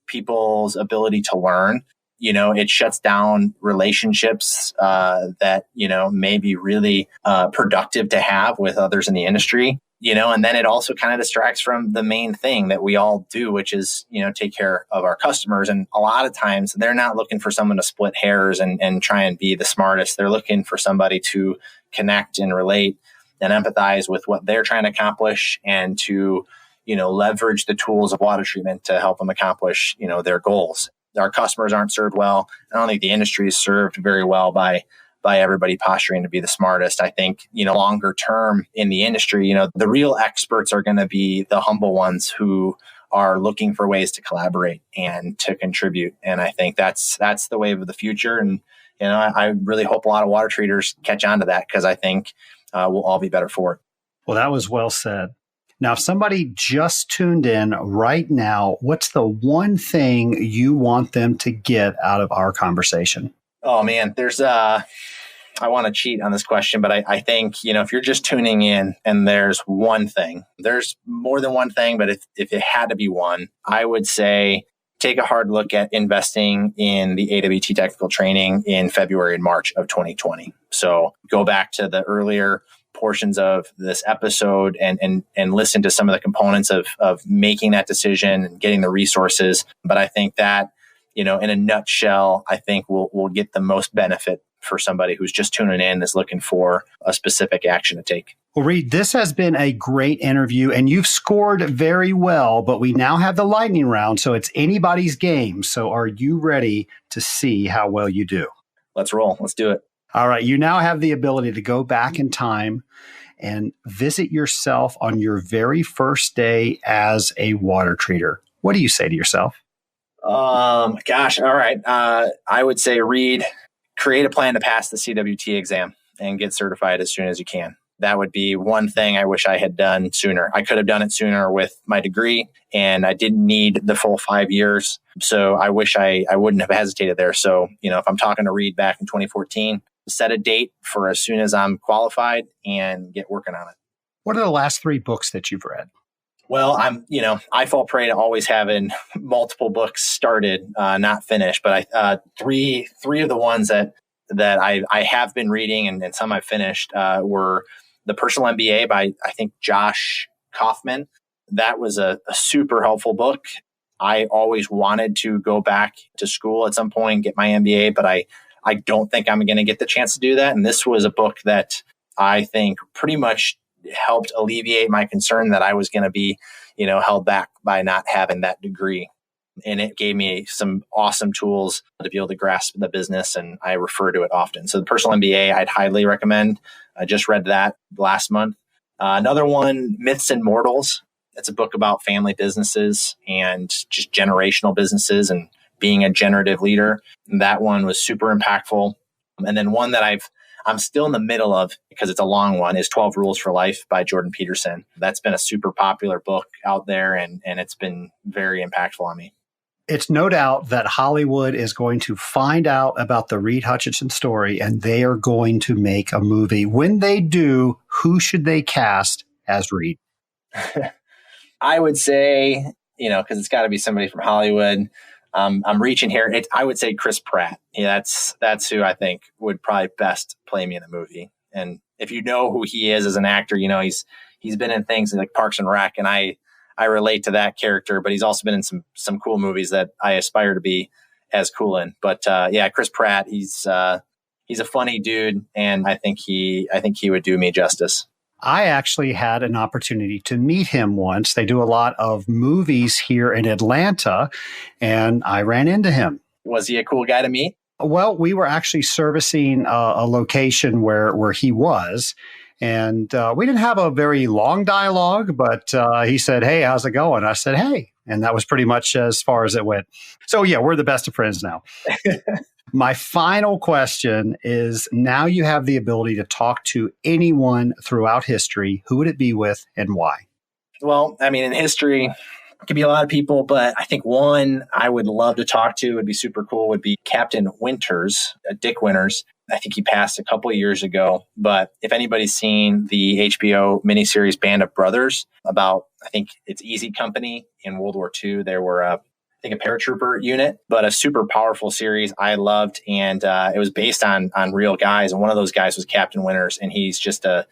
people's ability to learn. It shuts down relationships that, may be really productive to have with others in the industry, and then it also kind of distracts from the main thing that we all do, which is, take care of our customers. And a lot of times they're not looking for someone to split hairs and try and be the smartest. They're looking for somebody to connect and relate and empathize with what they're trying to accomplish and to, leverage the tools of water treatment to help them accomplish, their goals. Our customers aren't served well. I don't think the industry is served very well by everybody posturing to be the smartest. I think, longer term in the industry, the real experts are going to be the humble ones who are looking for ways to collaborate and to contribute. And I think that's the wave of the future. And, I really hope a lot of water treaters catch on to that, because I think we'll all be better for it. Well, that was well said. Now, if somebody just tuned in right now, what's the one thing you want them to get out of our conversation? Oh, man, I want to cheat on this question, but I think, if you're just tuning in and there's one thing, there's more than one thing, but if it had to be one, I would say take a hard look at investing in the AWT technical training in February and March of 2020. So go back to the earlier portions of this episode and listen to some of the components of making that decision and getting the resources. But I think that, in a nutshell, I think we'll get the most benefit for somebody who's just tuning in, is looking for a specific action to take. Well, Reid, this has been a great interview and you've scored very well, but we now have the lightning round, so it's anybody's game. So are you ready to see how well you do? Let's roll. Let's do it. All right. You now have the ability to go back in time and visit yourself on your very first day as a water treater. What do you say to yourself? Gosh. All right. I would say, Reid, create a plan to pass the CWT exam and get certified as soon as you can. That would be one thing I wish I had done sooner. I could have done it sooner with my degree, and I didn't need the full 5 years. So I wish I wouldn't have hesitated there. So, if I'm talking to Reid back in 2014, set a date for as soon as I'm qualified and get working on it. What are the last 3 books that you've read? Well, I fall prey to always having multiple books started, not finished. But three of the ones that I have been reading and some I've finished were The Personal MBA by, I think, Josh Kaufman. That was a super helpful book. I always wanted to go back to school at some point, get my MBA, but I don't think I'm going to get the chance to do that. And this was a book that I think pretty much helped alleviate my concern that I was going to be, held back by not having that degree. And it gave me some awesome tools to be able to grasp the business, and I refer to it often. So The Personal MBA, I'd highly recommend. I just read that last month. Another one, Myths and Mortals. It's a book about family businesses and just generational businesses and being a generative leader. And that one was super impactful. And then one that I'm still in the middle of, because it's a long one, is 12 Rules for Life by Jordan Peterson. That's been a super popular book out there, and it's been very impactful on me. It's no doubt that Hollywood is going to find out about the Reid Hutchison story, and they are going to make a movie. When they do, who should they cast as Reid? I would say, because it's got to be somebody from Hollywood. I'm reaching here. I would say Chris Pratt. Yeah, that's who I think would probably best play me in the movie. And if you know who he is as an actor, he's been in things like Parks and Rec, and I relate to that character. But he's also been in some cool movies that I aspire to be as cool in. But Chris Pratt, he's a funny dude, and I think he would do me justice. I actually had an opportunity to meet him once. They do a lot of movies here in Atlanta, and I ran into him. Was he a cool guy to meet? Well, we were actually servicing a location where he was, and we didn't have a very long dialogue, but he said, "Hey, how's it going?" I said, "Hey," and that was pretty much as far as it went. So yeah, we're the best of friends now. My final question is, now you have the ability to talk to anyone throughout history. Who would it be with and why? Well, in history, it could be a lot of people, but I think one I would love to talk to, would be super cool, would be Captain Winters, Dick Winters. I think he passed a couple of years ago. But if anybody's seen the HBO miniseries Band of Brothers about, I think it's Easy Company in World War II, there were a paratrooper unit, but a super powerful series I loved. And it was based on real guys. And one of those guys was Captain Winters. And he's just an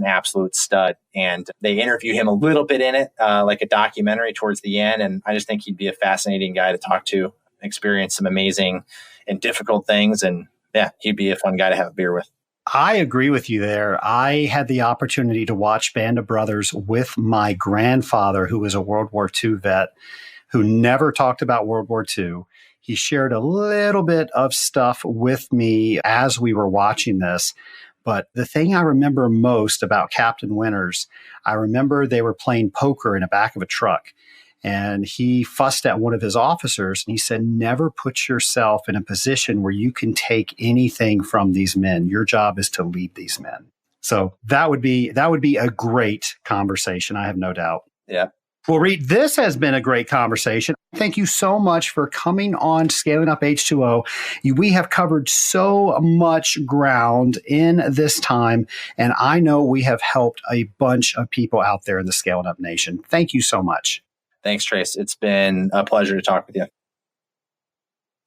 absolute stud. And they interview him a little bit in it, like a documentary towards the end. And I just think he'd be a fascinating guy to talk to, experience some amazing and difficult things. And yeah, he'd be a fun guy to have a beer with. I agree with you there. I had the opportunity to watch Band of Brothers with my grandfather, who was a World War II vet, who never talked about World War II. He shared a little bit of stuff with me as we were watching this. But the thing I remember most about Captain Winters, I remember they were playing poker in the back of a truck. And he fussed at one of his officers, and he said, "Never put yourself in a position where you can take anything from these men. Your job is to lead these men." So that would be a great conversation, I have no doubt. Yeah. Well, Reid, this has been a great conversation. Thank you so much for coming on Scaling Up H2O. We have covered so much ground in this time, and I know we have helped a bunch of people out there in the Scaling Up Nation. Thank you so much. Thanks, Trace. It's been a pleasure to talk with you.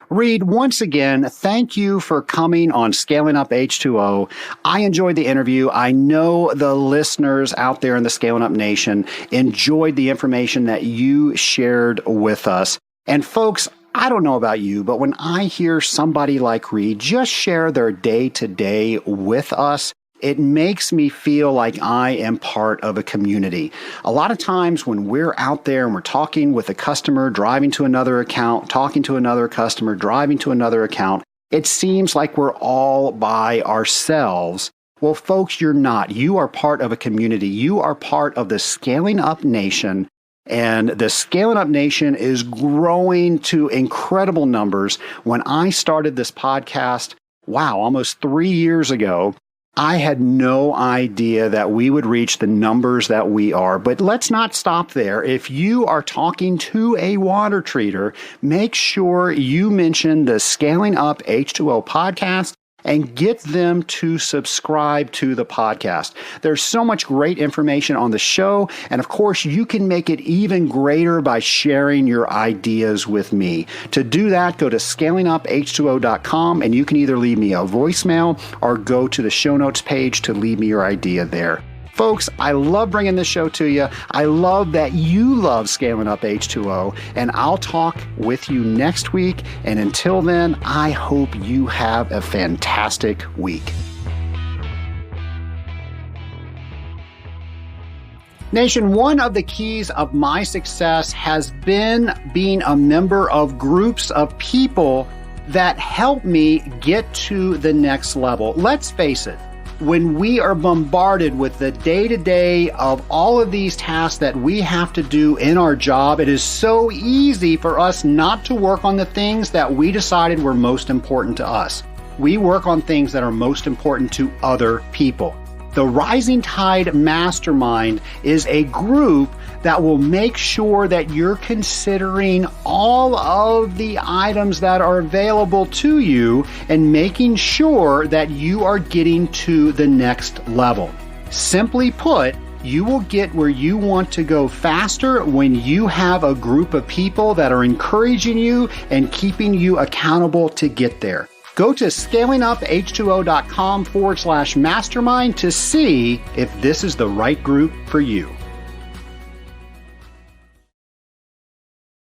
Reid, once again, thank you for coming on Scaling Up H2O. I enjoyed the interview. I know the listeners out there in the Scaling Up Nation enjoyed the information that you shared with us. And folks, I don't know about you, but when I hear somebody like Reid just share their day-to-day with us, it makes me feel like I am part of a community. A lot of times when we're out there and we're talking with a customer, driving to another account, talking to another customer, driving to another account, it seems like we're all by ourselves. Well, folks, you're not. You are part of a community. You are part of the Scaling Up Nation. And the Scaling Up Nation is growing to incredible numbers. When I started this podcast, almost 3 years ago, I had no idea that we would reach the numbers that we are. But let's not stop there. If you are talking to a water treater, make sure you mention the Scaling Up H2O podcast and get them to subscribe to the podcast. There's so much great information on the show. And of course, you can make it even greater by sharing your ideas with me. To do that, go to scalinguph2o.com and you can either leave me a voicemail or go to the show notes page to leave me your idea there. Folks, I love bringing this show to you. I love that you love Scaling Up H2O, and I'll talk with you next week. And until then, I hope you have a fantastic week. Nation, one of the keys of my success has been being a member of groups of people that help me get to the next level. Let's face it. When we are bombarded with the day-to-day of all of these tasks that we have to do in our job, it is so easy for us not to work on the things that we decided were most important to us. We work on things that are most important to other people. The Rising Tide Mastermind is a group that will make sure that you're considering all of the items that are available to you and making sure that you are getting to the next level. Simply put, you will get where you want to go faster when you have a group of people that are encouraging you and keeping you accountable to get there. Go to scalinguph2o.com/mastermind to see if this is the right group for you.